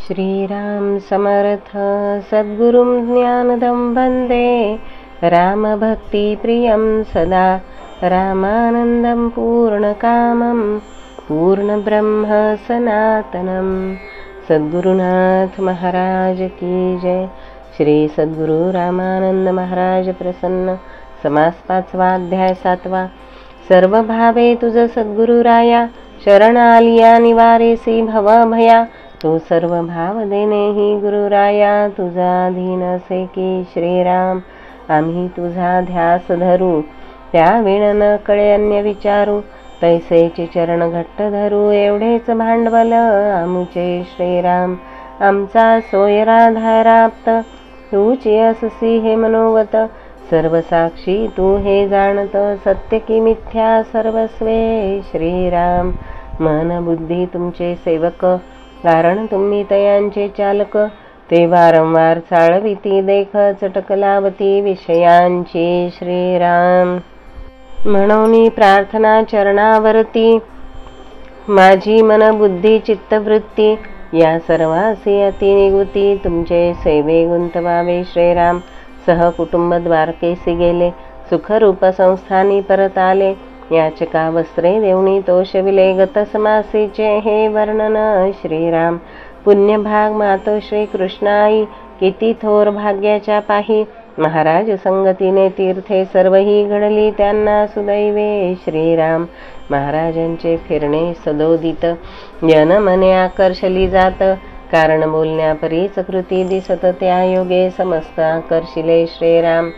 श्रीराम समर्थ सद्गुरुं ज्ञानदं वन्दे रामभक्तिप्रियं सदा रामानन्दं पूर्णकामं पूर्णब्रह्म सनातनं। सद्गुरुनाथ महाराज की जय। श्री सद्गुरु रामानंद महाराज प्रसन्न। समास 5वा अध्याय 7वा। सर्व भावे तुझ सद्गुरुराया, शरण आलिया निवारेसी भव भया। तो सर्व भाव देणे ही गुरुराया, तुझा अधीन असे की श्रीराम। आम्ही तुझा ध्यास धरू, त्या विण न कळे अन्य विचारू। तैसेचे चरण घट्ट धरू, एवढेच भांडवल आमुचे श्रीराम। आमचा सोयराधाराप्त तूची अससी हे मनोवत। सर्व साक्षी तू हे जाणत, सत्य की मिथ्या सर्वस्वे श्रीराम। मन बुद्धी तुमचे सेवक, कारण तुम्ही तयांचे चालक। ते वारंवार चाळविती देख, चटक लावती विषयांची श्रीराम। म्हणून प्रार्थना चरणावरती, माझी मन बुद्धी चित्तवृत्ती। या सर्वासी अति निगुती, तुमचे सेवे गुंतवावे श्रीराम। सहकुटुंब द्वारकेसी गेले, सुखरूप संस्थानी परत आले। याचका वस्त्रे देवणी तोषविले, गतसमासीचे हे वर्णन श्रीराम। पुण्यभाग मातो श्री कृष्णाई, किती थोर भाग्याच्या पाही। महाराज संगतीने तीर्थे सर्वही घडली, त्यांना सुदैवे श्रीराम। महाराजांचे फिरणे सदोदित, जन मने आकर्षली जात। कारण बोलण्यापरीच कृती दिसत, त्या योगे समस्त आकर्षिले श्रीराम।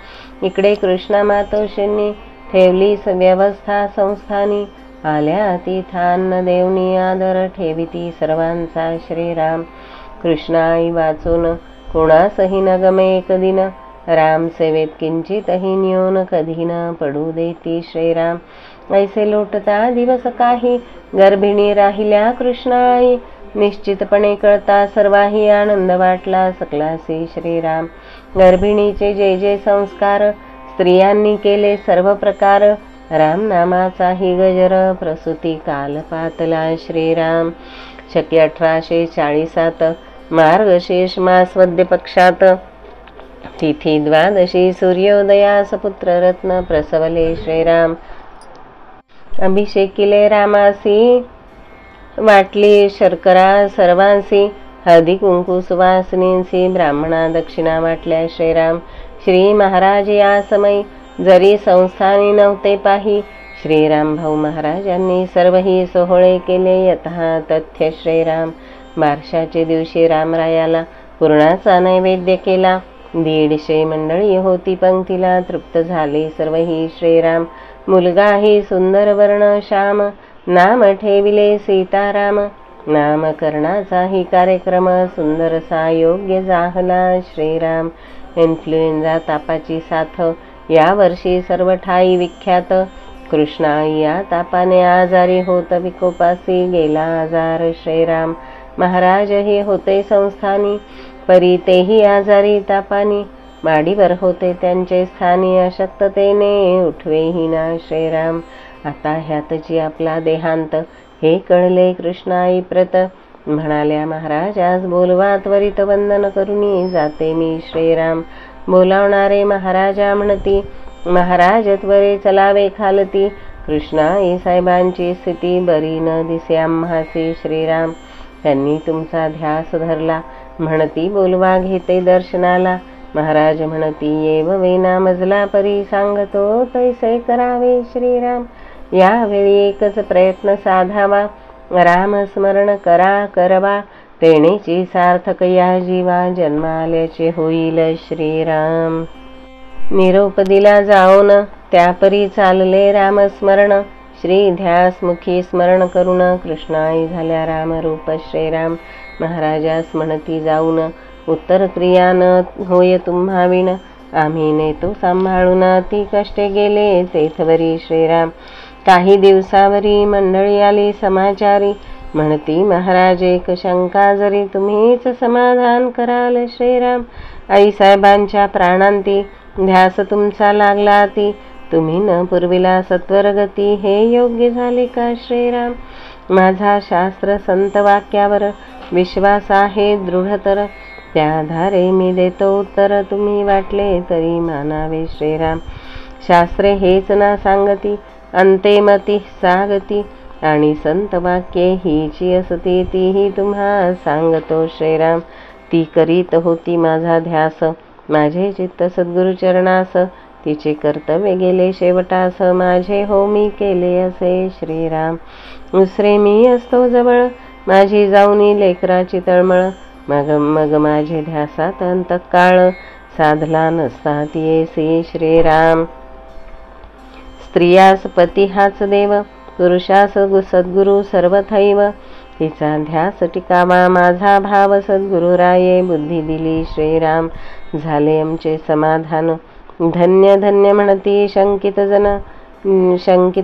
इकडे कृष्णा मातोश्रींनी ठेवली व्यवस्था संस्थानी। आल्या तीर्थान्न देवनी, आदर ठेविती सर्वांचा श्रीराम। कृष्णाई वाचून कोणासही न गमे एक दिन, राम सेवेत किंचितही न्यून कधी न पडू देती श्रीराम। ऐसे लोटता दिवस काही, गर्भिणी राहिल्या कृष्णाई। निश्चितपणे कळता सर्वाही, आनंद वाटला सकलासी श्रीराम। गर्भिणीचे जे जे संस्कार, स्त्रियांनी केले सर्व प्रकार। राम नामाचाही गजर, प्रसूती काल पातला श्रीराम। शके 1840 मार्गशीर्ष मास वद्य पक्षात, तिथी द्वादशी सूर्योदयास पुत्ररत्न प्रसवले श्रीराम। अभिषेकिले रामासी, वाटली शर्करा सर्वांसी। हळदी कुंकू सुवासिनींसी, ब्राह्मणा दक्षिणा वाटल्या श्रीराम। श्री महाराज या समय जरी संस्थानी नव्हते पाही, श्रीराम भाऊ महाराजांनी सर्वही सोहळे केले यथा तथ्य श्रीराम। बारशाचे दिवशी रामरायाला पुरणाचा नैवेद्य केला। 150 मंडळी होती पंक्तीला, तृप्त झाले सर्वही श्रीराम। मुलगाही सुंदर वर्ण श्याम, नाम ठेविले सीताराम। नामकरणाचाही कार्यक्रम, सुंदरसा योग्य जाहला श्रीराम। इन्फ्लुएन्झा तापाची साथ, या वर्षी सर्व ठाई विख्यात। कृष्णाई या तापाने आजारी होत, विकोपासी गेला आजार श्रीराम। महाराज हे होते संस्थानी, परी तेही आजारी तापानी। माडीवर होते त्यांचे स्थानी, अशक्ततेने उठवेही ना श्रीराम। आता ह्यातची आपला देहांत, हे कळले कृष्णाई प्रत। म्हणाल्या महाराज आज बोलवा, त्वरित वंदन करुनी जाते मी श्रीराम। बोलावणारे महाराजा म्हणती, महाराज त्वरे चलावे खालती। कृष्णाई साहेबांची स्थिती बरी न दिसे आम्हासी श्रीराम। त्यांनी तुमचा ध्यास धरला, म्हणती बोलवा घेते दर्शनाला। महाराज म्हणती येव वेना मजला परी, सांगतो तैसे करावे श्रीराम। यावेळी एकच प्रयत्न साधावा, राम स्मरण करा करवा। तेणेची सार्थक या जीवा, जन्म आल्याचे होईल श्रीराम। निरोप दिला जाऊन, त्यापरी चालले रामस्मरण। श्री ध्यासमुखी स्मरण करून, कृष्णाई झाल्या रामरूप श्रीराम। महाराजास म्हणती जाऊन, उत्तर क्रिया न होय तुम्हा विण। आम्ही नेतो सांभाळून, ती कष्टे गेले तेथवरी श्रीराम। काही दिवसावरी मंडळी आली समाचारी, म्हणती महाराज एक शंका जरी, तुम्हीच समाधान कराल श्रीराम। आईसाहेबांच्या प्राणांती, ध्यास तुमचा लागला ती। तुम्ही न पुरविला सत्वरगती, हे योग्य झाले का श्रीराम। माझा शास्त्र संत वाक्यावर विश्वास आहे दृढतर. त्या आधारे मी देतो उत्तर, तुम्ही वाटले तरी मानावे श्रीराम. शास्त्रे हेच ना सांगती, अंते मती सागती. आणि संत वाक्ये हीची असती, तीही तुम्हा सांगतो श्रीराम. ती करीत होती माझा ध्यास, माझे चित्त सद्गुरु चरणास. तिचे कर्तव्य गेले शेवटास, माझे हो मी केले असे श्रीराम. उसरे मी असतो जवळ, माझी जाऊनी लेकराची तळमळ. मग मग माझे ध्यासात अंतकाळ, साधला नसता येसी श्रीराम. स्त्रियास पती हाच देव, पुरुषास सद्गुरु सर्वथैव. तिचा ध्यास टिकावा माझा भाव, सद्गुरु राये बुद्धी दिली श्रीराम. झाले आमचे समाधान, धन्य धन्य म्हणती शंकित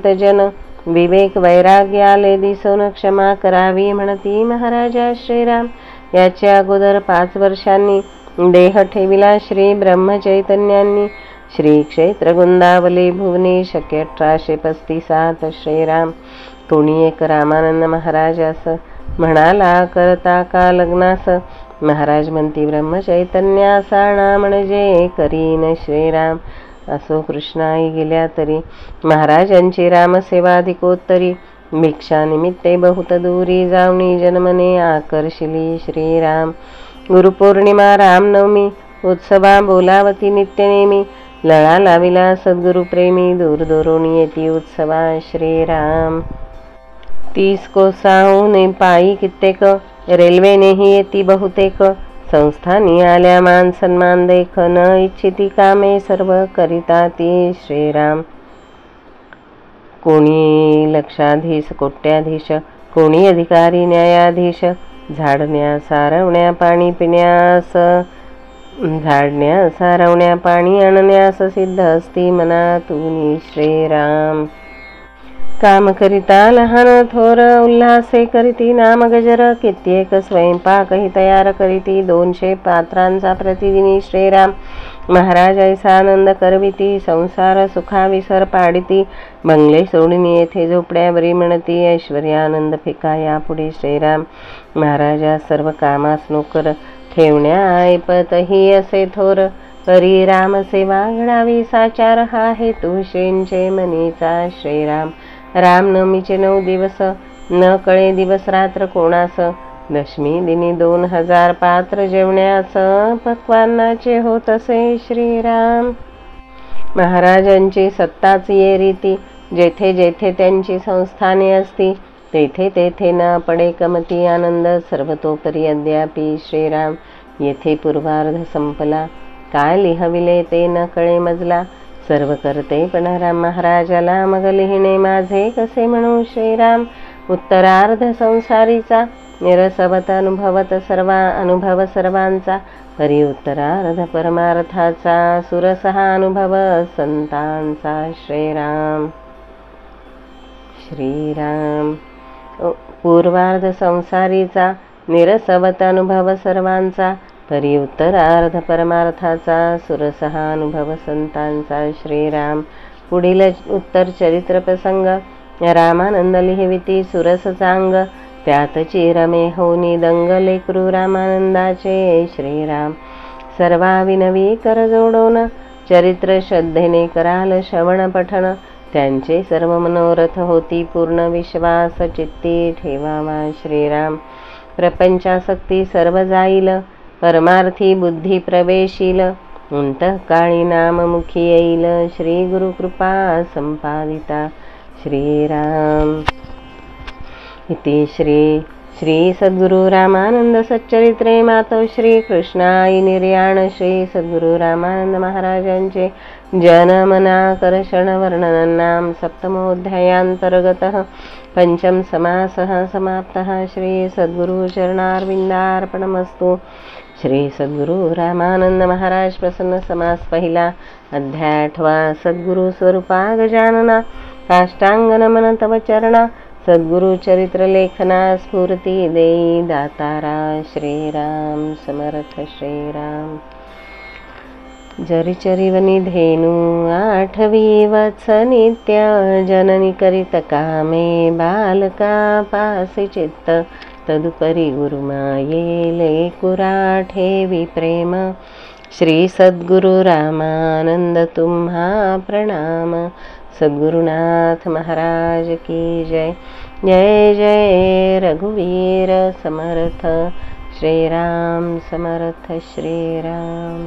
जन. विवेक वैराग्य आले दिसून, क्षमा करावी म्हणती महाराजा श्रीराम. याच्या अगोदर 5 वर्षांनी देह ठेविला श्री ब्रह्मचैतन्यांनी. श्री क्षेत्र गुंदावली भुवनी, शक्य 1835 श्रीराम. कोणी एक रामानंद महाराजास म्हणाला करता का लग्नास. महाराज म्हणती ब्रह्मचैतन्यास आणा म्हणजे करीन श्रीराम. असो कृष्णाई गेल्या तरी, महाराजांची रामसेवा अधिकोत्तरी. भिक्षा निमित्ते बहुत दूरी, जावणी जन्मने आकर्षिली श्रीराम. गुरुपौर्णिमा रामनवमी, उत्सवा बोलावती नित्यनेमी. लळा लाविला सद्गुरु प्रेमी, दूर दूरून येती उत्सवा श्रीराम. 30 कोसाहून पायी कित्येक, रेल्वेनेही येती बहुतेक. संस्थानी आल्या मान सन्मान देख, न इच्छिती कामे सर्व करिता ती श्रीराम. कोणी लक्षाधीश कोट्याधीश, कोणी अधिकारी न्यायाधीश. झाडण्या सारवण्या पाणी पिण्यास, झाडण्या सारवण्या पाणी आणण्यास सिद्ध असती मनातून श्रीराम. काम करिता लहान थोर, उल्हासे करीती नाम गजर. कित्येक स्वयंपाकही तयार करीती, 200 पात्रांचा प्रतिदिनी श्रीराम. महाराज ऐसा आनंद करविती, संसार सुखाविसर पाडिती. बंगले सोडून येथे झोपड्यावरी म्हणती, ऐश्वर्यानंद फिका यापुढे श्रीराम. महाराजा सर्व कामास नोकर, ठेवण्या ऐपतही असे थोर. करी रामसेवा घडावी साचार, हा हेतू श्रींचे मनीचा श्रीराम. रामनवमीचे 9 दिवस, न कळे दिवस रात्र कोणास. दशमी दिनी 2000 पात्र जेवण्यास, पक्वान्नाचे होत असे श्रीराम. महाराजांची सत्ताच ये रीती, जेथे जेथे त्यांची संस्थाने असती. तेथे तेथे न पडे कमती आनंद, सर्वतोपरी अद्यापी श्रीराम. येथे पूर्वार्ध संपला, काय लिहविले ते न कळे मजला. सर्व करते पण राम महाराजाला, मग लिहिणे माझे कसे म्हणू श्रीराम. उत्तरार्ध संसारीचा, निरसवत अनुभवत अनुभव सर्वांचा. परी उत्तरार्ध परमार्थाचा, सुरसहा अनुभव संतांचा श्रीराम. श्रीराम. पूर्वार्ध संसारीचा, निरसवत अनुभव सर्वांचा. परी उत्तरार्ध परमार्थाचा, सुरसहा अनुभव संतांचा श्रीराम. पुढील उत्तर चरित्र प्रसंग. रामानंद लिहिविती सुरस चांग, त्यातची रमे होनी दंग. लेकरू रामानंदाचे श्रीराम. सर्वा विनवी कर जोडोन, चरित्र श्रद्धेने कराल श्रवण पठण. त्यांचे सर्व मनोरथ होती पूर्ण, विश्वास चित्ती ठेवावा श्रीराम. प्रपंचासक्ती सर्व जाईल, परमार्थी बुद्धी प्रवेशील. अंतःकाळी नाममुखी येईल, श्री गुरुकृपा संपादिता श्रीराम. इति श्री सद्गुरु रामानंद सच्चरित्रे मातव श्री कृष्णाई निर्याण. श्री सद्गुरु रामानंद महाराजांचे जनमनाकर्षण वर्णननाम 7मोऽध्यायांतर्गतः पंचम समासः समाप्तः. श्री सद्गुरु चरणारविंदार्पणमस्तु. श्री सद्गुरु रामानंद महाराज प्रसन्न समास पहिला. अध्याय 8. सद्गुरु स्वरूपा गजानना, काष्टांग नमन तव चरणा. सद्गुरु चरित्र लेखना, स्फूर्ती देई दातारा श्रीराम. समर्थ श्रीराम. जरी चरिवनी धेनू आठवी वत्स नित्य जननी करीत कामे बालका पासी चित्त तदुपरी गुरुमाये लेकुरा ठेवी प्रेम श्री सद्गुरु रामानंद तुम्हा प्रणाम सद्गुरुनाथ महाराज की जय जय जय रघुवीर समर्थ श्रीराम समर्थ श्रीराम।